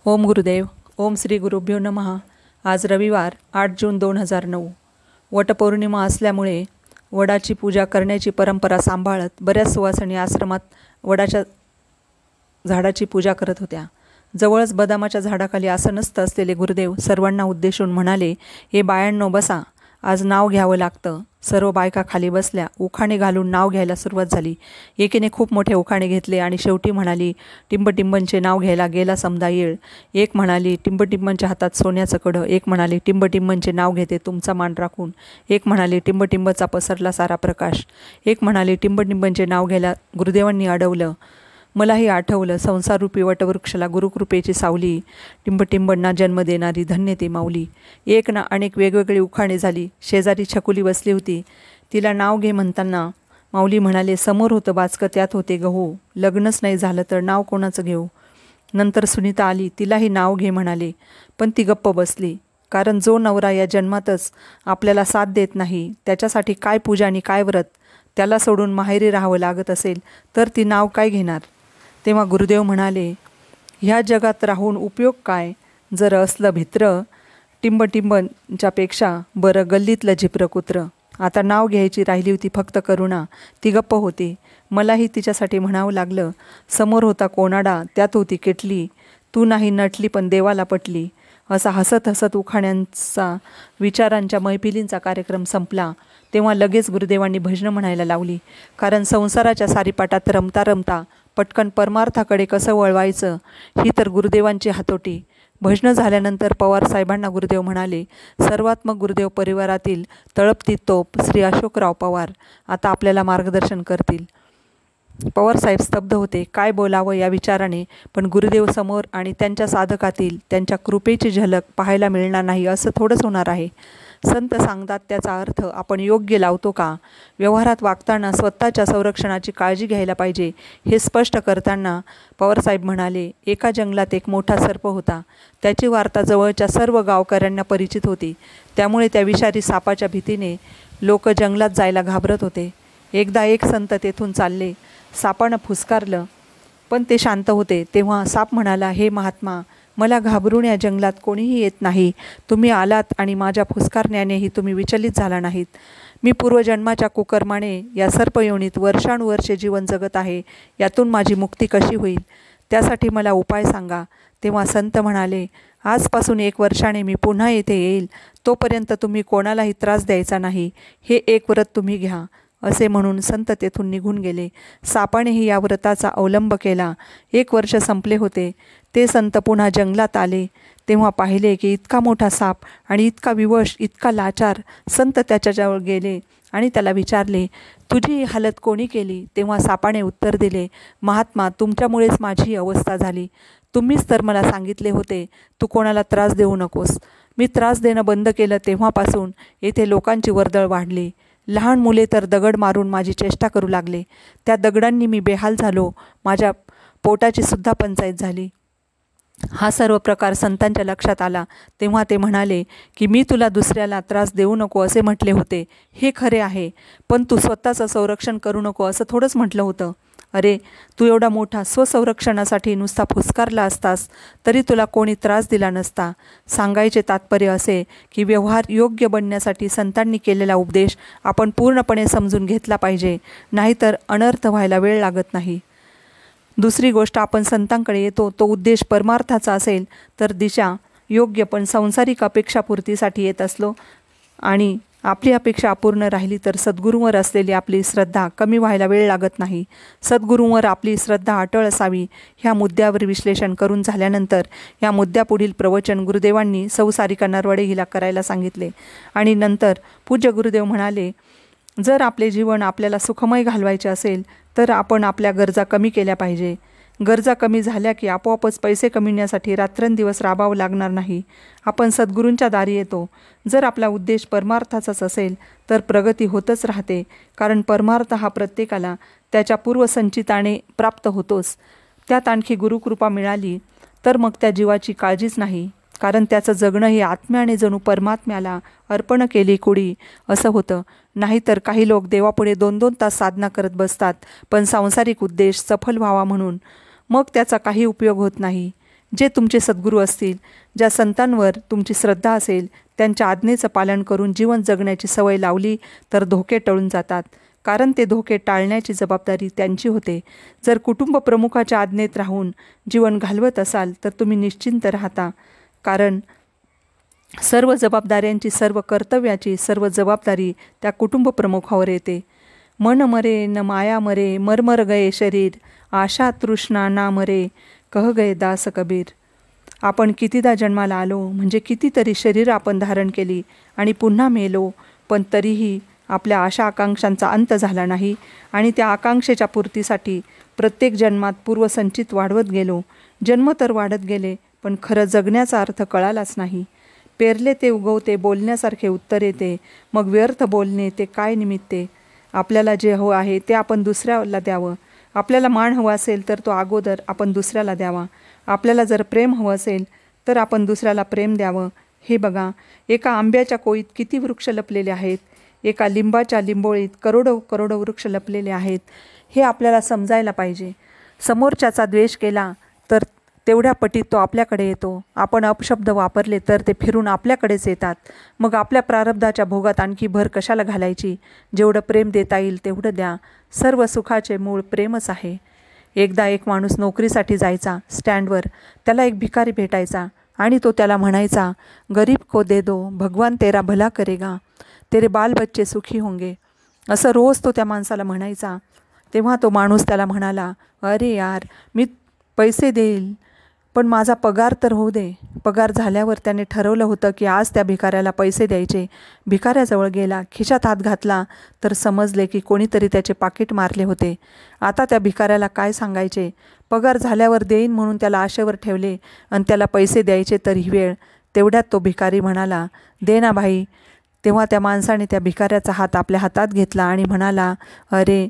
ओम गुरुदेव. ओम श्री गुरुभ्यो नमः. आज रविवार 8 जून 2009. वटपौर्णिमा असल्यामुळे वडाची पूजा करण्याची परंपरा सांभाळत बऱ्याच सुवासिनी आश्रमात वडाच्या झाडाची पूजा करत होत्या. जवळच बदामाच्या झाडाखाली आसनस्थ असलेले गुरुदेव सर्वांना उद्देशून म्हणाले, हे बायांनो बसा, आज नाव घ्यावं लागतं. सर्व बायका खाली बसल्या. उखाणे घालून नाव घ्यायला सुरुवात झाली. एकीने खूप मोठे उखाणे घेतले आणि शेवटी म्हणाली, टिंबटिंबनचे नाव घ्यायला गेला समदा येळ. एक म्हणाली, टिंबटिंबनच्या हातात सोन्याचं कडं. एक म्हणाली, टिंबटिंबनचे नाव घेते तुमचा मान राखून. एक म्हणाली, टिंबटिंबचा पसरला सारा प्रकाश. एक म्हणाली, टिंबटिंबनचे नाव घ्यायला गुरुदेवांनी अडवलं. मलाही आठवलं, संसाररूपी वटवृक्षाला गुरुकृपेची सावली, टिंबटिंबंना जन्म देणारी धन्य ती माऊली. एक ना अनेक वेगवेगळी उखाणे झाली. शेजारी छकुली बसली होती. तिला नाव घे म्हणताना माऊली म्हणाले, समोर होतं बाचकं त्यात होते गहू. लग्नच नाही झालं तर नाव कोणाचं घेऊ. नंतर सुनीता आली. तिलाही नाव घे म्हणाले, पण ती गप्प बसली. कारण जो नवरा या जन्मातच आपल्याला साथ देत नाही, त्याच्यासाठी काय पूजा आणि काय व्रत, त्याला सोडून माहेरी राहावं लागत असेल तर ती नाव काय घेणार. तेव्हा गुरुदेव म्हणाले, ह्या जगात राहून उपयोग काय. जर असलं भित्र टिंबटिंबच्यापेक्षा बरं गल्लीतलं झिपरं कुत्रं. आता नाव घ्यायची राहिली होती फक्त करुणा. ती गप्प होती. मलाही तिच्यासाठी म्हणावं लागलं. समोर होता कोणाडा, त्यात होती केटली. तू नाही नटली पण देवाला पटली. असा हसत हसत उखाण्यांचा विचारांच्या मैफिलींचा कार्यक्रम संपला. तेव्हा लगेच गुरुदेवांनी भजनं म्हणायला लावली. कारण संसाराच्या सारीपाटात रमता रमता पटकन परमार्थाकडे कसं वळवायचं ही तर गुरुदेवांची हातोटी. भजनं झाल्यानंतर पवारसाहेबांना गुरुदेव म्हणाले, सर्वात मग गुरुदेव परिवारातील तळपती तोप श्री अशोकराव पवार आता आपल्याला मार्गदर्शन करतील. पवारसाहेब स्तब्ध होते. काय बोलावं या विचाराने. पण गुरुदेव समोर आणि त्यांच्या साधकातील त्यांच्या कृपेची झलक पाहायला मिळणार नाही असं थोडंच होणार आहे. संत सांगतात त्याचा अर्थ आपण योग्य लावतो का. व्यवहारात वागताना स्वतःच्या संरक्षणाची काळजी घ्यायला पाहिजे हे स्पष्ट करताना पवारसाहेब म्हणाले, एका जंगलात एक मोठा सर्प होता. त्याची वार्ता जवळच्या सर्व गावकऱ्यांना परिचित होती. त्यामुळे त्या विषारी सापाच्या भीतीने लोक जंगलात जायला घाबरत होते. एकदा एक संत तेथून चालले. सापानं फुसकारलं पण ते शांत होते. तेव्हा साप म्हणाला, हे महात्मा, मला घाबरून या जंगलात कोणीही येत नाही. तुम्ही आलात आणि माझ्या फुसकारण्यानेही तुम्ही विचलित झाला नाहीत. मी पूर्वजन्माच्या कुकर्माने या सर्पयोनीत वर्षानुवर्षे जीवन जगत आहे. यातून माझी मुक्ती कशी होईल, त्यासाठी मला उपाय सांगा. तेव्हा संत म्हणाले, आजपासून 1 वर्षाने मी पुन्हा येथे येईल. तोपर्यंत तुम्ही कोणालाही त्रास द्यायचा नाही. हे एक व्रत तुम्ही घ्या. असे म्हणून संत तेथून निघून गेले. सापानेही या व्रताचा अवलंब केला. 1 वर्ष संपले होते. ते संत पुन्हा जंगलात आले. तेव्हा पाहिले की इतका मोठा साप आणि इतका विवश, इतका लाचार. संत त्याच्याजवळ गेले आणि त्याला विचारले, तुझी ही हालत कोणी केली. तेव्हा सापाने उत्तर दिले, महात्मा, तुमच्यामुळेच माझी ही अवस्था झाली. तुम्हीच तर मला सांगितले होते, तू कोणाला त्रास देऊ नकोस. मी त्रास देणं बंद केलं तेव्हापासून येथे लोकांची वर्दळ वाढली. लहान मुले तर दगड मारून माझी चेष्टा करू लागले. त्या दगडांनी मी बेहाल झालो. माझ्या पोटाची सुद्धा पंचायत झाली. हा सर्व प्रकार संतांच्या लक्षात आला. तेव्हा ते म्हणाले की मी तुला दुसऱ्याला त्रास देऊ नको असे म्हटले होते. हे खरे आहे, पण तू स्वतःचं संरक्षण करू नको असं थोडंच म्हटलं होतं. अरे, तू एवढा मोठा स्वसंरक्षणासाठी नुसता फुसकारला असतास तरी तुला कोणी त्रास दिला नसता. सांगायचे तात्पर्य असे की व्यवहार योग्य बनण्यासाठी संतांनी केलेला उपदेश आपण पूर्णपणे समजून घेतला पाहिजे, नाहीतर अनर्थ व्हायला वेळ लागत नाही. दुसरी गोष्ट, आपण संतांकडे येतो तो उद्देश परमार्थाचा असेल तर दिशा योग्य, पण सांसारिक अपेक्षापूर्तीसाठी येत असलो आणि आपली अपेक्षा अपूर्ण राहिली तर सद्गुरूंवर असलेली आपली श्रद्धा कमी व्हायला वेळ लागत नाही. सद्गुरूंवर आपली श्रद्धा अटळ असावी. ह्या मुद्द्यावर विश्लेषण करून झाल्यानंतर या मुद्द्यापुढील प्रवचन गुरुदेवांनी सौ सारिका नरवडे हिला करायला सांगितले. आणि नंतर पूज्य गुरुदेव म्हणाले, जर आपले जीवन आपल्याला सुखमय घालवायचे असेल तर आपण आपल्या गरजा कमी केल्या पाहिजे. गरजा कमी झाल्या की आपोआपच पैसे कमविण्यासाठी रात्रंदिवस राबावं लागणार नाही. आपण सद्गुरूंच्या दारी येतो. जर आपला उद्देश परमार्थाचाच असेल तर प्रगती होतच राहते. कारण परमार्थ हा प्रत्येकाला त्याच्या पूर्वसंचिताने प्राप्त होतोच. त्यात आणखी गुरुकृपा मिळाली तर मग त्या जीवाची काळजीच नाही. कारण त्याचं जगणं हे आत्म्याने जणू परमात्म्याला अर्पण केली कुडी असं होतं. नाहीतर काही लोक देवापुढे 2-2 तास साधना करत बसतात, पण सांसारिक उद्देश सफल व्हावा म्हणून. मग त्याचा काही उपयोग होत नाही. जे तुमचे सद्गुरू असतील, ज्या संतांवर तुमची श्रद्धा असेल, त्यांच्या आज्ञेचं पालन करून जीवन जगण्याची सवय लावली तर धोके टळून जातात, कारण ते धोके टाळण्याची जबाबदारी त्यांची होते. जर कुटुंब प्रमुखाच्या आज्ञेत राहून जीवन घालवत असाल तर तुम्ही निश्चिंत राहता, कारण सर्व जबाबदाऱ्यांची, सर्व कर्तव्याची सर्व जबाबदारी त्या कुटुंब प्रमुखावर येते. मन मरे न माया मरे, मरमर गये शरीर, आशा तृष्णा ना मरे, कह गये दास कबीर. आपण कितीदा जन्माला आलो, म्हणजे कितीतरी शरीर आपण धारण केली आणि पुन्हा मेलो, पण तरीही आपल्या आशा आकांक्षांचा अंत झाला नाही आणि त्या आकांक्षेच्या पूर्तीसाठी प्रत्येक जन्मात पूर्वसंचित वाढवत गेलो. जन्म तर वाढत गेले, पण खरं जगण्याचा अर्थ कळालाच नाही. पेरले ते उगवते, बोलण्यासारखे उत्तर येते, मग व्यर्थ बोलणे ते काय निमित्ते. आपल्याला जे हवं आहे ते आपण दुसऱ्याला द्यावं. आपल्याला मान हवा असेल तर तो अगोदर आपण दुसऱ्याला द्यावा. आपल्याला जर प्रेम हवं असेल तर आपण दुसऱ्याला प्रेम द्यावं. हे बघा, एका आंब्याच्या कोळीत किती वृक्ष लपलेले आहेत, एका लिंबाच्या लिंबोळीत करोडो करोडो वृक्ष लपलेले आहेत. हे आपल्याला समजायला पाहिजे. समोरच्याचा द्वेष केला तर तेवढ्या पटीत तो आपल्याकडे येतो. आपण अपशब्द वापरले तर ते फिरून आपल्याकडेच येतात. मग आपल्या प्रारब्धाच्या भोगात आणखी भर कशाला घालायची. जेवढं प्रेम देता येईल तेवढं द्या. सर्व सुखाचे मूळ प्रेमच आहे. एकदा एक माणूस नोकरीसाठी जायचा. स्टँडवर त्याला एक भिकारी भेटायचा आणि तो त्याला म्हणायचा, गरीब को दे दो, भगवान तेरा भला करेगा, तेरे बाल बच्चे सुखी होंगे. असं रोज तो त्या माणसाला म्हणायचा. तेव्हा तो माणूस त्याला म्हणाला, अरे यार, मी पैसे देईल, पण माझा पगार तर होऊ दे. पगार झाल्यावर त्याने ठरवलं होतं की आज त्या भिकाऱ्याला पैसे द्यायचे. भिकाऱ्याजवळ गेला, खिशात हात घातला तर समजले की कोणीतरी त्याचे पाकीट मारले होते. आता त्या भिकाऱ्याला काय सांगायचे. पगार झाल्यावर देईन म्हणून त्याला आशेवर ठेवले आणि त्याला पैसे द्यायचे तर ही वेळ. तेवढ्यात तो भिकारी म्हणाला, दे ना भाई. तेव्हा त्या माणसाने त्या भिकाऱ्याचा हात आपल्या हातात घेतला आणि म्हणाला, अरे,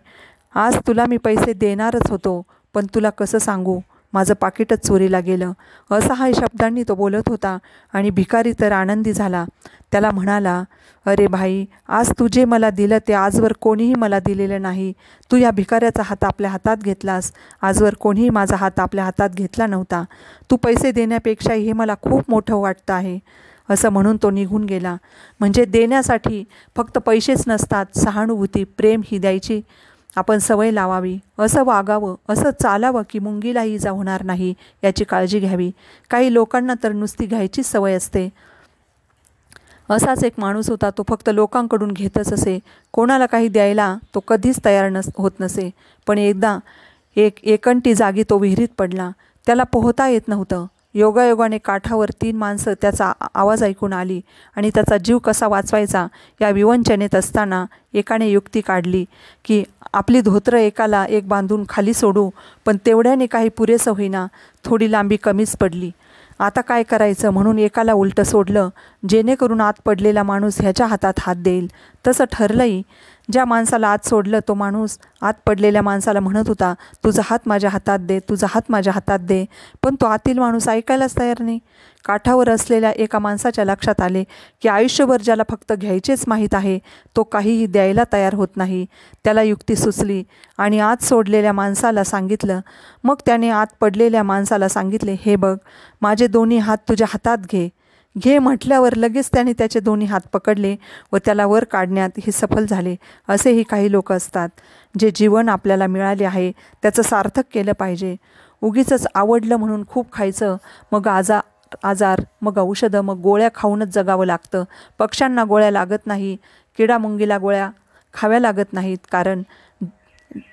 आज तुला मी पैसे देणारच होतो, पण तुला कसं सांगू, माझं पाकिटच चोरीला गेलं. असहाय शब्दांनी तो बोलत होता आणि भिकारी तर आनंदी झाला. त्याला म्हणाला, अरे भाई, आज तू जे मला दिलं ते आजवर कोणीही मला दिलेलं नाही. तू या भिकाऱ्याचा हात आपल्या हातात घेतलास, आजवर कोणीही माझा हात आपल्या हातात घेतला नव्हता. तू पैसे देण्यापेक्षाही हे मला खूप मोठं वाटतं आहे. असं म्हणून तो निघून गेला. म्हणजे देण्यासाठी फक्त पैसेच नसतात, सहानुभूती, प्रेम ही द्यायची आपण सवय लावावी. असं वागावं, असं चालावं की मुंगीलाही इजा होणार नाही याची काळजी घ्यावी. काही लोकांना तर नुसती घ्यायचीच सवय असते. असाच एक माणूस होता. तो फक्त लोकांकडून घेतच असे. कोणाला काही द्यायला तो कधीच तयार होत नसे. पण एकदा एकंटी जागी तो विहिरीत पडला. त्याला पोहता येत नव्हतं. योगायोगाने काठावर 3 माणसं त्याचा आवाज ऐकून आली आणि त्याचा जीव कसा वाचवायचा या विवंचनेत असताना एकाने युक्ती काढली की आपली धोतरं एकाला एक बांधून खाली सोडू, पण तेवढ्याने काही पुरेसं होईना, थोडी लांबी कमीच पडली. आता काय करायचं म्हणून एकाला उलटं सोडलं, जेणेकरून आत पडलेला माणूस ह्याच्या हातात हात देईल. तसं ठरलंही. ज्या माणसाला आत सोडलं तो माणूस आत पडलेल्या माणसाला म्हणत होता, तुझा हात माझ्या हातात दे, तुझा हात माझ्या हातात दे. पण तो आतील माणूस ऐकायलाच तयार नाही. काठावर असलेल्या एका माणसाच्या लक्षात आले की आयुष्यभर ज्याला फक्त घ्यायचेच माहीत आहे तो काहीही द्यायला तयार होत नाही. त्याला युक्ती सुचली आणि आत सोडलेल्या माणसाला सांगितलं. मग त्याने आत पडलेल्या माणसाला सांगितले, हे बघ, माझे दोन्ही हात तुझ्या हातात घे. घे म्हटल्यावर लगेच त्याने त्याचे दोन्ही हात पकडले व त्याला वर काढण्यात हे सफल झाले. असेही काही लोक असतात. जे जीवन आपल्याला मिळाले आहे त्याचं सार्थक केलं पाहिजे. उगीचच आवडलं म्हणून खूप खायचं, मग आजार, मग औषधं, मग गोळ्या खाऊनच जगावं लागतं. पक्ष्यांना गोळ्या लागत नाही, किडामुंगीला गोळ्या खाव्या लागत नाहीत, कारण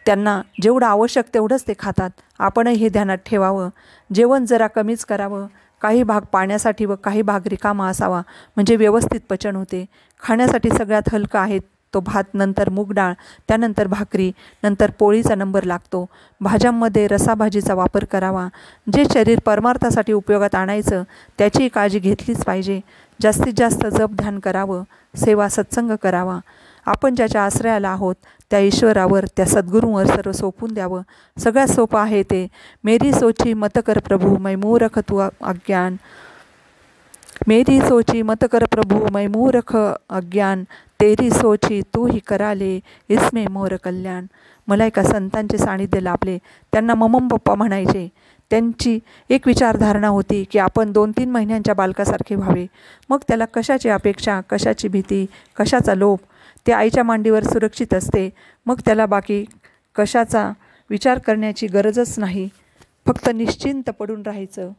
त्यांना जेवढं आवश्यक तेवढंच ते खातात. आपणही हे ध्यानात ठेवावं. जेवण जरा कमीच करावं. काही भाग पाण्यासाठी व काही भाग रिकामा असावा, म्हणजे व्यवस्थित पचन होते. खाण्यासाठी सगळ्यात हलका आहे तो भात, नंतर मूग डाळ, त्यानंतर भाकरी, नंतर पोळीचा नंबर लागतो. भाज्यांमध्ये रसाभाजीचा वापर करावा. जे शरीर परमार्थासाठी उपयोगात आणायचं त्याची काळजी घेतलीच पाहिजे. जास्तीत जास्त जप ध्यान करावं. सेवा सत्संग करावा. आपण ज्याच्या आश्रयाला आहोत त्या ईश्वरावर, त्या सद्गुरूंवर सर्व सोपून द्यावं. सगळ्यात सोपं आहे ते. मेरी सोची मत कर प्रभू, मै मूरख तू अज्ञान. मेरी सोची मत कर प्रभू, मै मूरख अज्ञान. तेरी सोची तू ही कराले, इसमे मोर कल्याण. मला एका संतांचे सानिध्य लाभले. त्यांना ममम पप्पा म्हणायचे. त्यांची एक विचारधारणा होती की आपण 2-3 महिन्यांच्या बालकासारखे व्हावे. मग त्याला कशाची अपेक्षा, कशाची भीती, कशाचा लोभ. ते आईच्या मांडीवर सुरक्षित असते. मग त्याला बाकी कशाचा विचार करण्याची गरजच नाही. फक्त निश्चिंत पडून राहायचं.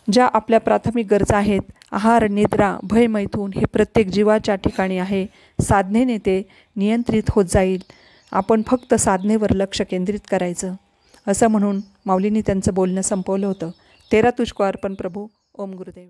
ज्या आपल्या प्राथमिक गरजा आहेत, आहार, निद्रा, भय, मैथून, हे प्रत्येक जीवाच्या ठिकाणी आहे. साधनेने ते नियंत्रित होत जाईल. आपण फक्त साधनेवर लक्ष केंद्रित करायचं. असं म्हणून माऊलींनी त्यांचं बोलणं संपवलं होतं. तेरा तुझको अर्पण प्रभू. ओम गुरुदेव.